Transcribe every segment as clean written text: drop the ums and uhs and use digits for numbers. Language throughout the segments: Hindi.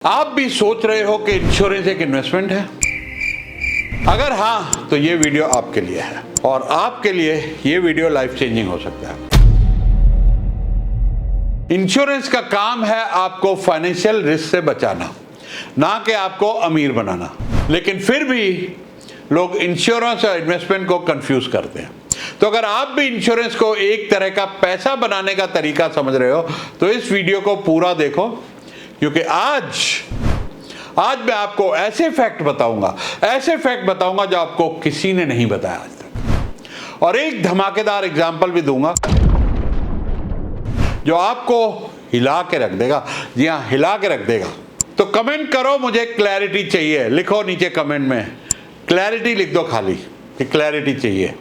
आप भी सोच रहे हो कि इंश्योरेंस एक इन्वेस्टमेंट है? अगर हाँ तो ये वीडियो आपके लिए है और आपके लिए ये वीडियो लाइफ चेंजिंग हो सकता है। इंश्योरेंस का काम है आपको फाइनेंशियल रिस्क से बचाना, ना कि आपको अमीर बनाना। लेकिन फिर भी लोग इंश्योरेंस और इन्वेस्टमेंट को कंफ्यूज करते हैं। तो अगर आप भी इंश्योरेंस को एक तरह का पैसा बनाने का तरीका समझ रहे हो तो इस वीडियो को पूरा देखो, क्योंकि आज मैं आपको ऐसे फैक्ट बताऊंगा जो आपको किसी ने नहीं बताया आज तक, और एक धमाकेदार एग्जांपल भी दूंगा जो आपको हिला के रख देगा। जी हाँ, हिला के रख देगा। तो कमेंट करो, मुझे क्लैरिटी चाहिए। लिखो नीचे कमेंट में क्लैरिटी लिख दो, खाली कि क्लैरिटी चाहिए।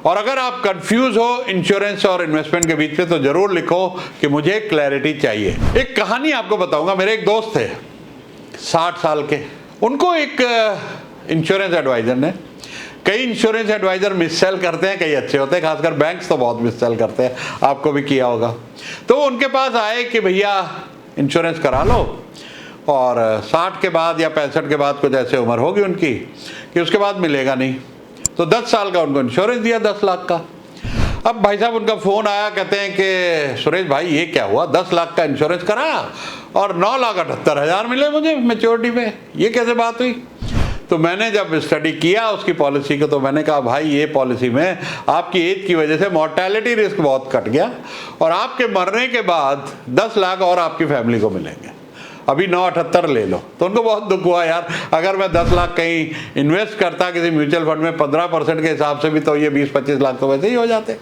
और अगर आप कंफ्यूज हो इंश्योरेंस और इन्वेस्टमेंट के बीच में तो जरूर लिखो कि मुझे क्लैरिटी चाहिए। एक कहानी आपको बताऊंगा। मेरे एक दोस्त थे 60 साल के, उनको एक इंश्योरेंस एडवाइजर ने, कई इंश्योरेंस एडवाइजर मिससेल करते हैं, कई अच्छे होते हैं, खासकर बैंक्स तो बहुत मिससेल करते हैं, आपको भी किया होगा। तो उनके पास आए कि भैया इंश्योरेंस करा लो, और 60 के बाद या 65 के बाद कुछ ऐसे उम्र होगी उनकी कि उसके बाद मिलेगा नहीं। तो 10 साल का उनको इंश्योरेंस दिया, 10 लाख का। अब भाई साहब उनका फोन आया, कहते हैं कि सुरेश भाई ये क्या हुआ, 10 लाख का इंश्योरेंस कराया और 9,78,000 मिले मुझे मैच्योरिटी में, ये कैसे बात हुई? तो मैंने जब स्टडी किया उसकी पॉलिसी को, तो मैंने कहा भाई ये पॉलिसी में आपकी एज की वजह से मॉर्टेलिटी रिस्क बहुत कट गया और आपके मरने के बाद 10 लाख और आपकी फैमिली को मिलेंगे, अभी 9,78 ले लो। तो उनको बहुत दुख हुआ, यार अगर मैं 10 लाख कहीं इन्वेस्ट करता किसी म्यूचुअल फंड में 15% के हिसाब से भी तो ये 20-25 लाख तो वैसे ही हो जाते।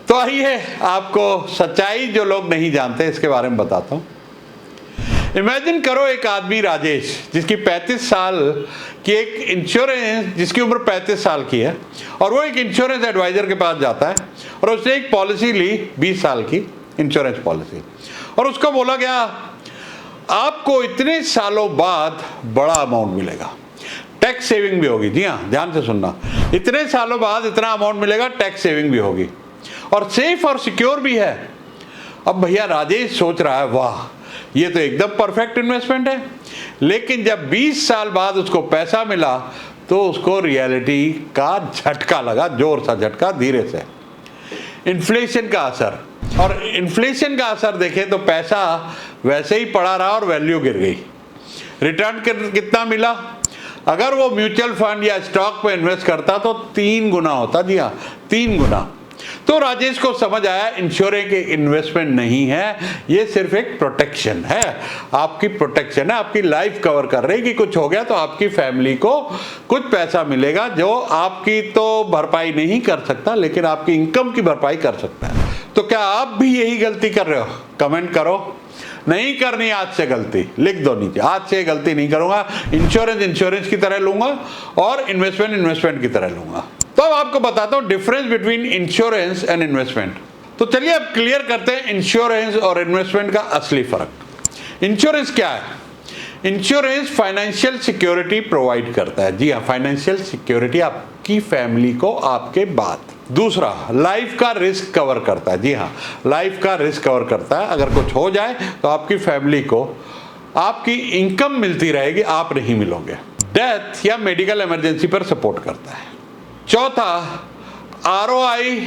तो आइए आपको सच्चाई जो लोग नहीं जानते इसके बारे में बताता हूँ। इमेजिन करो एक आदमी राजेश, जिसकी 35 साल की एक इंश्योरेंस, जिसकी उम्र 35 साल की है, और वो एक इंश्योरेंस एडवाइजर के पास जाता है और उसने एक पॉलिसी ली 20 साल की इंश्योरेंस पॉलिसी, और उसको बोला गया आपको इतने सालों बाद बड़ा अमाउंट मिलेगा, टैक्स सेविंग भी होगी। जी हाँ, ध्यान से सुनना, इतने सालों बाद इतना अमाउंट मिलेगा, टैक्स सेविंग भी होगी और सेफ और सिक्योर भी है। अब भैया राजेश सोच रहा है वाह ये तो एकदम परफेक्ट इन्वेस्टमेंट है। लेकिन जब 20 साल बाद उसको पैसा मिला तो उसको रियलिटी का झटका लगा, जोर सा झटका, धीरे से। इन्फ्लेशन का असर, और इन्फ्लेशन का असर देखें तो पैसा वैसे ही पड़ा रहा और वैल्यू गिर गई। रिटर्न कितना मिला? अगर वो म्यूचुअल फंड या स्टॉक पे इन्वेस्ट करता तो 3 गुना होता। जी हाँ, 3 गुना। तो राजेश को समझ आया इंश्योरेंस एक इन्वेस्टमेंट नहीं है, ये सिर्फ एक प्रोटेक्शन है, आपकी प्रोटेक्शन है, आपकी लाइफ कवर कर रही है कि कुछ हो गया तो आपकी फैमिली को कुछ पैसा मिलेगा जो आपकी तो भरपाई नहीं कर सकता लेकिन आपकी इनकम की भरपाई कर सकता है। तो क्या आप भी यही गलती कर रहे हो? कमेंट करो। नहीं करनी आज से गलती, लिख दो नीचे, आज से गलती नहीं करूंगा, इंश्योरेंस की तरह लूंगा और इन्वेस्टमेंट की तरह लूंगा। तो अब आपको बताता हूं difference between insurance and investment. तो चलिए अब क्लियर करते हैं इंश्योरेंस और इन्वेस्टमेंट का असली फर्क। इंश्योरेंस क्या है? इंश्योरेंस फाइनेंशियल सिक्योरिटी प्रोवाइड करता है। जी हाँ, फाइनेंशियल सिक्योरिटी आपकी फैमिली को आपके बाद। दूसरा, लाइफ का रिस्क कवर करता है। जी हाँ, लाइफ का रिस्क कवर करता है, अगर कुछ हो जाए तो आपकी फैमिली को आपकी इनकम मिलती रहेगी, आप नहीं मिलोगे। डेथ या मेडिकल इमरजेंसी पर सपोर्ट करता है। चौथा, ROI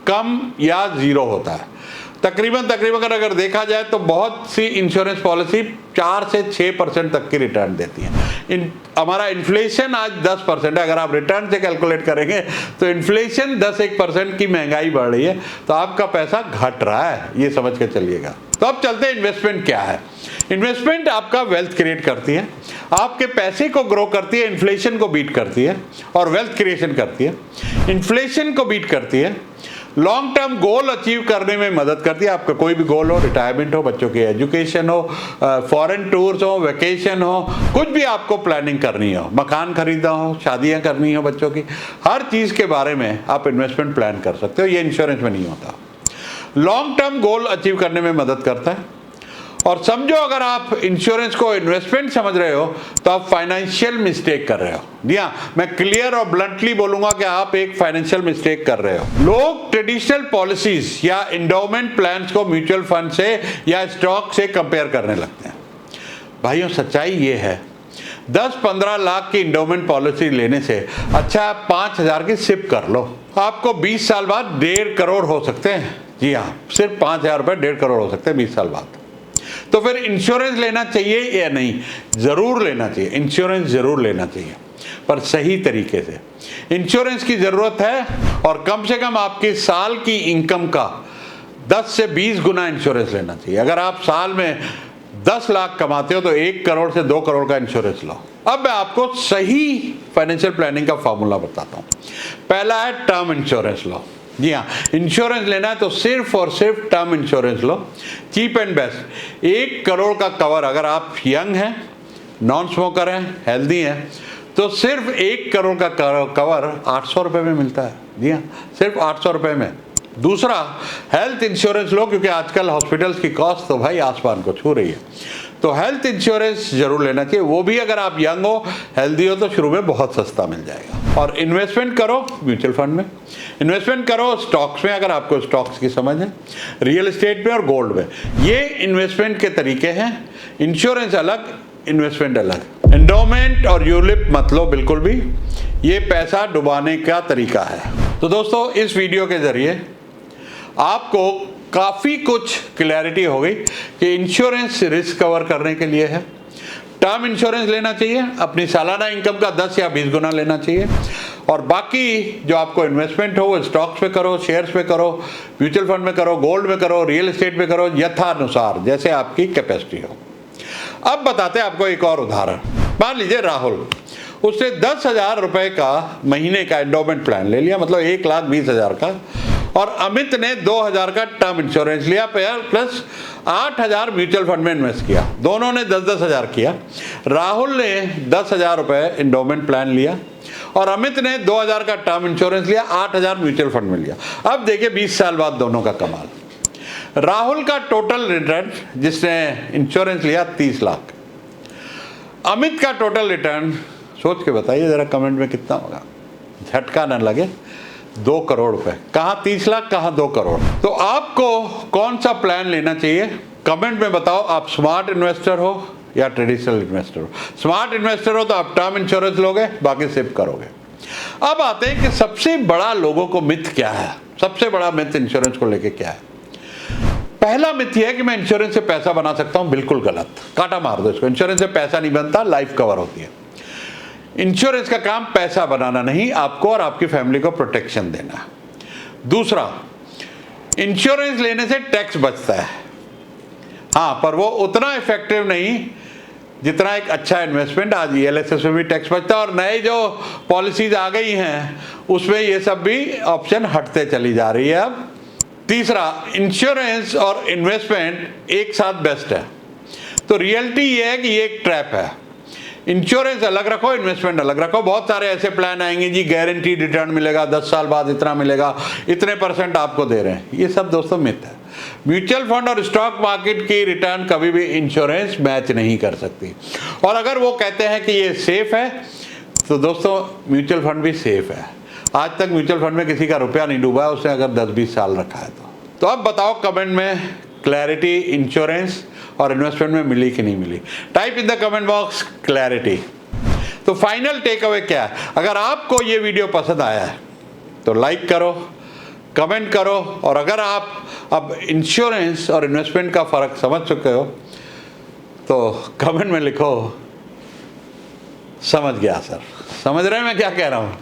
कम या जीरो होता है। तकरीबन अगर देखा जाए तो बहुत सी इंश्योरेंस पॉलिसी 4 से 6% तक की रिटर्न देती है। हमारा इन्फ्लेशन आज 10% है, अगर आप रिटर्न से कैलकुलेट करेंगे तो इन्फ्लेशन 10-1% की महंगाई बढ़ रही है, तो आपका पैसा घट रहा है, ये समझ के चलिएगा। तो अब चलते हैं इन्वेस्टमेंट क्या है। इन्वेस्टमेंट आपका वेल्थ क्रिएट करती है, आपके पैसे को ग्रो करती है, इन्फ्लेशन को बीट करती है और वेल्थ क्रिएशन करती है। इन्फ्लेशन को बीट करती है, लॉन्ग टर्म गोल अचीव करने में मदद करती है। आपका कोई भी गोल हो, रिटायरमेंट हो, बच्चों की एजुकेशन हो, फॉरेन टूर्स हो, वेकेशन हो, कुछ भी आपको प्लानिंग करनी हो, मकान खरीदना हो, शादियां करनी हो बच्चों की, हर चीज के बारे में आप इन्वेस्टमेंट प्लान कर सकते हो। ये इंश्योरेंस में नहीं होता। लॉन्ग टर्म गोल अचीव करने में मदद करता है। और समझो अगर आप इंश्योरेंस को इन्वेस्टमेंट समझ रहे हो तो आप फाइनेंशियल मिस्टेक कर रहे हो। जी हाँ, मैं क्लियर और ब्लंटली बोलूंगा कि आप एक फाइनेंशियल मिस्टेक कर रहे हो। लोग ट्रेडिशनल पॉलिसीज या इंडोमेंट प्लान्स को म्यूचुअल फंड से या स्टॉक से कंपेयर करने लगते हैं। भाइयों सच्चाई ये है, 10-15 लाख की इंडोमेंट पॉलिसी लेने से अच्छा आप 5,000 की सिप कर लो, आपको 20 साल बाद 1.5 करोड़ हो सकते हैं। जी हाँ, सिर्फ 5,000 रुपये 1.5 करोड़ हो सकते हैं 20 साल बाद। तो फिर इंश्योरेंस लेना चाहिए या नहीं? ज़रूर लेना चाहिए, इंश्योरेंस ज़रूर लेना चाहिए, पर सही तरीके से। इंश्योरेंस की ज़रूरत है और कम से कम आपकी साल की इनकम का 10 से 20 गुना इंश्योरेंस लेना चाहिए। अगर आप साल में 10 लाख कमाते हो तो 1 करोड़ से 2 करोड़ का इंश्योरेंस लो। अब मैं आपको सही फाइनेंशियल प्लानिंग का फॉर्मूला बताता हूँ। पहला है टर्म इंश्योरेंस लो। जी हाँ, इंश्योरेंस लेना है तो सिर्फ और सिर्फ टर्म इंश्योरेंस लो, चीप एंड बेस्ट। 1 करोड़ का कवर, अगर आप यंग हैं, नॉन स्मोकर हैं, हेल्दी हैं, तो सिर्फ 1 करोड़ का कवर 800 रुपये में मिलता है। जी हाँ, सिर्फ 800 रुपये में। दूसरा, हेल्थ इंश्योरेंस लो, क्योंकि आजकल हॉस्पिटल्स की कॉस्ट तो भाई आसमान को छू रही है, तो हेल्थ इंश्योरेंस जरूर लेना चाहिए। वो भी अगर आप यंग हो, हेल्दी हो, तो शुरू में बहुत सस्ता मिल जाएगा। और इन्वेस्टमेंट करो म्यूचुअल फंड में, इन्वेस्टमेंट करो स्टॉक्स में, अगर आपको स्टॉक्स की समझ है, रियल एस्टेट में और गोल्ड में। ये इन्वेस्टमेंट के तरीके हैं। इंश्योरेंस अलग, इन्वेस्टमेंट अलग। एंडोमेंट और यूलिप मत लो बिल्कुल भी, ये पैसा डुबाने का तरीका है। तो दोस्तों, इस वीडियो के जरिए आपको काफ़ी कुछ क्लैरिटी हो गई कि इंश्योरेंस रिस्क कवर करने के लिए है। टर्म इंश्योरेंस लेना चाहिए, अपनी सालाना इनकम का 10 या 20 गुना लेना चाहिए। और बाकी जो आपको इन्वेस्टमेंट हो वो स्टॉक्स में करो, शेयर्स में करो, म्यूचुअल फंड में करो, गोल्ड में करो, रियल एस्टेट में करो, यथानुसार जैसे आपकी कैपेसिटी हो। अब बताते हैं आपको एक और उदाहरण। मान लीजिए राहुल, उसने 10,000 रुपये का महीने का एंडोमेंट प्लान ले लिया, मतलब 1,20,000 का, और अमित ने 2,000 का टर्म इंश्योरेंस लिया, प्लस 8,000 म्यूचुअल फंड में इन्वेस्ट किया। दोनों ने 10,000 किया। राहुल ने 10,000 रुपये एंडोमेंट प्लान लिया और अमित ने 2,000 का टर्म इंश्योरेंस लिया, 8,000 म्यूचुअल फंड में लिया। अब देखिए 20 साल बाद दोनों का कमाल। राहुल का टोटल रिटर्न, जिसने इंश्योरेंस लिया, 30 लाख। अमित का टोटल रिटर्न सोच के बताइए जरा कमेंट में कितना होगा, झटका न लगे। 2 करोड़ रुपए। कहाँ 30 लाख, कहाँ 2 करोड़। तो आपको कौन सा प्लान लेना चाहिए कमेंट में बताओ। आप स्मार्ट इन्वेस्टर हो या ट्रेडिशनल इन्वेस्टर हो? स्मार्ट इन्वेस्टर हो तो आप टर्म इंश्योरेंस लोगे, बाकी सिप करोगे। अब आते हैं कि सबसे बड़ा लोगों को मिथ क्या है, सबसे बड़ा मिथ इंश्योरेंस को लेके क्या है। पहला मिथ यह है कि मैं इंश्योरेंस से पैसा बना सकता हूं। बिल्कुल गलत, काटा मार दो इसको। इंश्योरेंस से पैसा नहीं बनता, लाइफ कवर होती है। इंश्योरेंस का काम पैसा बनाना नहीं, आपको और आपकी फैमिली को प्रोटेक्शन देना। दूसरा, इंश्योरेंस लेने से टैक्स बचता है, हाँ, पर वो उतना इफेक्टिव नहीं जितना एक अच्छा इन्वेस्टमेंट। आज ELSS में भी टैक्स बचता है और नए जो पॉलिसीज आ गई हैं उसमें ये सब भी ऑप्शन हटते चली जा रही है अब। तीसरा, इंश्योरेंस और इन्वेस्टमेंट एक साथ बेस्ट है। तो रियलिटी ये है कि ये एक ट्रैप है। इंश्योरेंस अलग रखो, इन्वेस्टमेंट अलग रखो। बहुत सारे ऐसे प्लान आएंगे जी, गारंटीड रिटर्न मिलेगा, 10 साल बाद इतना मिलेगा, इतने % आपको दे रहे हैं। ये सब दोस्तों मिथ है। म्यूचुअल फंड और स्टॉक मार्केट की रिटर्न कभी भी इंश्योरेंस मैच नहीं कर सकती। और अगर वो कहते हैं कि ये सेफ है, तो दोस्तों म्यूचुअल फंड भी सेफ है। आज तक म्यूचुअल फंड में किसी का रुपया नहीं डूबा है, उसने अगर 10-20 साल रखा है तो अब बताओ कमेंट में क्लैरिटी इंश्योरेंस और इन्वेस्टमेंट में मिली कि नहीं मिली। Type in the comment box clarity. तो फाइनल टेक अवे क्या है? अगर आपको ये वीडियो पसंद आया है तो लाइक करो, कमेंट करो, और अगर आप अब इंश्योरेंस और इन्वेस्टमेंट का फ़र्क समझ चुके हो तो कमेंट में लिखो समझ गया सर। समझ रहे हैं मैं क्या कह रहा हूँ?